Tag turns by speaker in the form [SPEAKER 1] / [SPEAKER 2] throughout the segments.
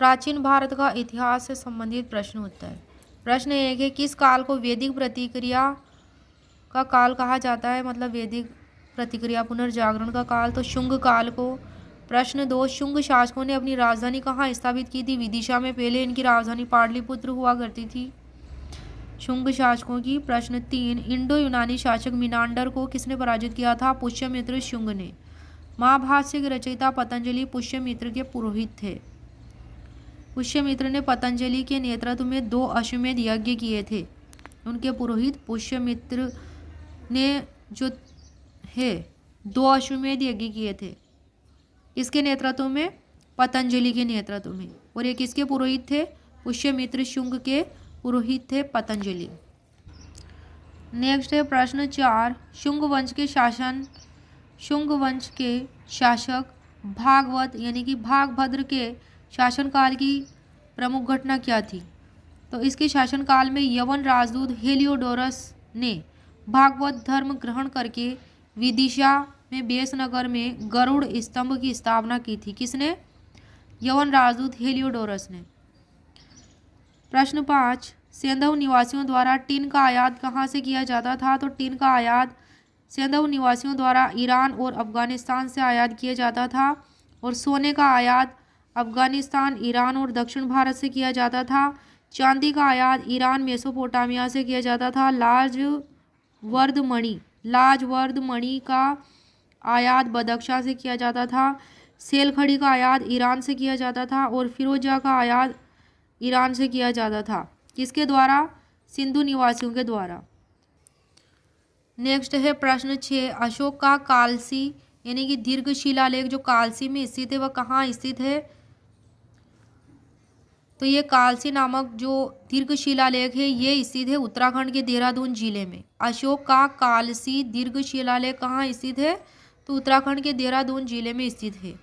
[SPEAKER 1] प्राचीन भारत का इतिहास से संबंधित प्रश्न उत्तर। प्रश्न एक है, किस काल को वैदिक प्रतिक्रिया का काल कहा जाता है? मतलब वैदिक प्रतिक्रिया पुनर्जागरण का काल, तो शुंग काल को। प्रश्न दो, शुंग शासकों ने अपनी राजधानी कहाँ स्थापित की थी? विदिशा में। पहले इनकी राजधानी पाटलिपुत्र हुआ करती थी शुंग शासकों की। प्रश्न तीन, इंडो यूनानी शासक मिनांडर को किसने पराजित किया था? पुष्यमित्र शुंग ने। महाभाष्य के रचयिता पतंजलि पुष्यमित्र के पुरोहित थे। पुष्यमित्र ने पतंजलि के नेतृत्व में 2 अश्वमेध यज्ञ किए थे। उनके पुरोहित पुष्यमित्र ने जो है 2 अश्वमेध यज्ञ किए थे। इसके नेतृत्व में? पतंजलि के नेतृत्व में। और ये किसके पुरोहित थे? पुष्यमित्र शुंग के पुरोहित थे पतंजलि। नेक्स्ट है प्रश्न 4, शुंग वंश के शासक भागवत यानी कि भागभद्र के शासनकाल की प्रमुख घटना क्या थी? तो इसके शासनकाल में यवन राजदूत हेलियोडोरस ने भागवत धर्म ग्रहण करके विदिशा में बेसनगर में गरुड़ स्तंभ की स्थापना की थी। किसने? यवन राजदूत हेलियोडोरस ने। प्रश्न 5, सेंधव निवासियों द्वारा टिन का आयात कहाँ से किया जाता था? तो टिन का आयात सेंधव निवासियों द्वारा ईरान और अफगानिस्तान से आयात किया जाता था। और सोने का आयात अफगानिस्तान, ईरान और दक्षिण भारत से किया जाता था। चांदी का आयात ईरान, मेसोपोटामिया से किया जाता था। लाजवर्द मणि का आयात बदख्शां से किया जाता था। सेलखड़ी का आयात ईरान से किया जाता था। और फिरोजा का आयात ईरान से किया जाता था। किसके द्वारा? सिंधु निवासियों के द्वारा। नेक्स्ट है प्रश्न 6, अशोक का कालसी यानी कि दीर्घ शिलालेख जो कालसी में स्थित है वह कहाँ स्थित है? तो ये कालसी नामक जो दीर्घ शिलालेख है ये स्थित है उत्तराखंड के देहरादून जिले में। अशोक का कालसी दीर्घ शिलालेख कहाँ स्थित है? तो उत्तराखंड के देहरादून जिले में स्थित है।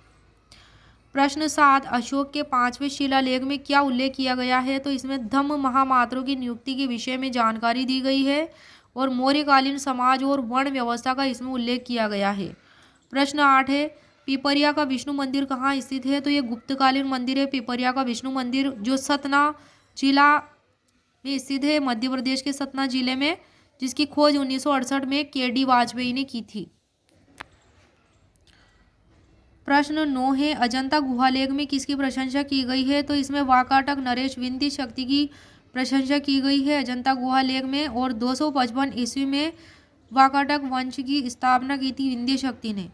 [SPEAKER 1] प्रश्न 7, अशोक के 5वें शिलालेख में क्या उल्लेख किया गया है? तो इसमें धम्म महामात्रों की नियुक्ति के विषय में जानकारी दी गई है और मौर्यकालीन समाज और वर्ण व्यवस्था का इसमें उल्लेख किया गया है। प्रश्न 8 है, पिपरिया का विष्णु मंदिर कहाँ स्थित है? तो ये गुप्तकालीन मंदिर है पिपरिया का विष्णु मंदिर जो सतना जिला में स्थित है, मध्य प्रदेश के सतना जिले में, जिसकी खोज 1968 में के.डी. वाजपेयी ने की थी। प्रश्न 9 है, अजंता गुहालेख में किसकी प्रशंसा की गई है? तो इसमें वाकाटक नरेश विंध्य शक्ति की प्रशंसा की गई है अजंता गुहालेख में। और 255 ईस्वी में वाकाटक वंश की स्थापना की थी विंध्य शक्ति ने।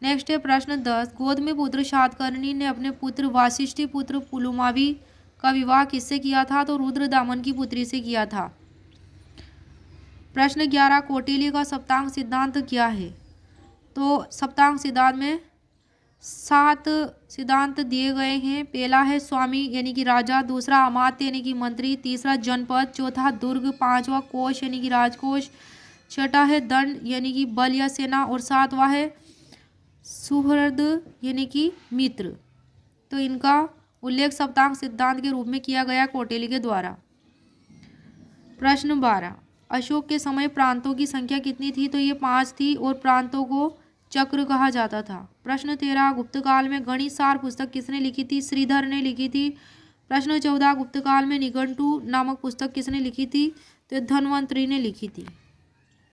[SPEAKER 1] नेक्स्ट है प्रश्न 10, गौतमी पुत्र शातकर्णी ने अपने पुत्र वासिष्ठी पुत्र पुलुमावी का विवाह किससे किया था? तो रुद्रदामन की पुत्री से किया था। प्रश्न 11, कौटिल्य का सप्तांग सिद्धांत क्या है? तो सप्तांग सिद्धांत में 7 सिद्धांत दिए गए हैं। पहला है स्वामी यानी कि राजा, दूसरा अमात्य यानी कि मंत्री, तीसरा जनपद, चौथा दुर्ग, 5वां कोश यानी कि राजकोष, छठा है दंड यानी कि बल या सेना, और 7वां है सुहृद यानी कि मित्र। तो इनका उल्लेख सप्तांग सिद्धांत के रूप में किया गया कौटिल्य के द्वारा। प्रश्न 12, अशोक के समय प्रांतों की संख्या कितनी थी? तो ये 5 थी और प्रांतों को चक्र कहा जाता था। प्रश्न 13, गुप्तकाल में गणित सार पुस्तक किसने लिखी थी? श्रीधर ने लिखी थी। प्रश्न 14, गुप्तकाल में निघंटु नामक पुस्तक किसने लिखी थी? तो धन्वंतरी ने लिखी थी।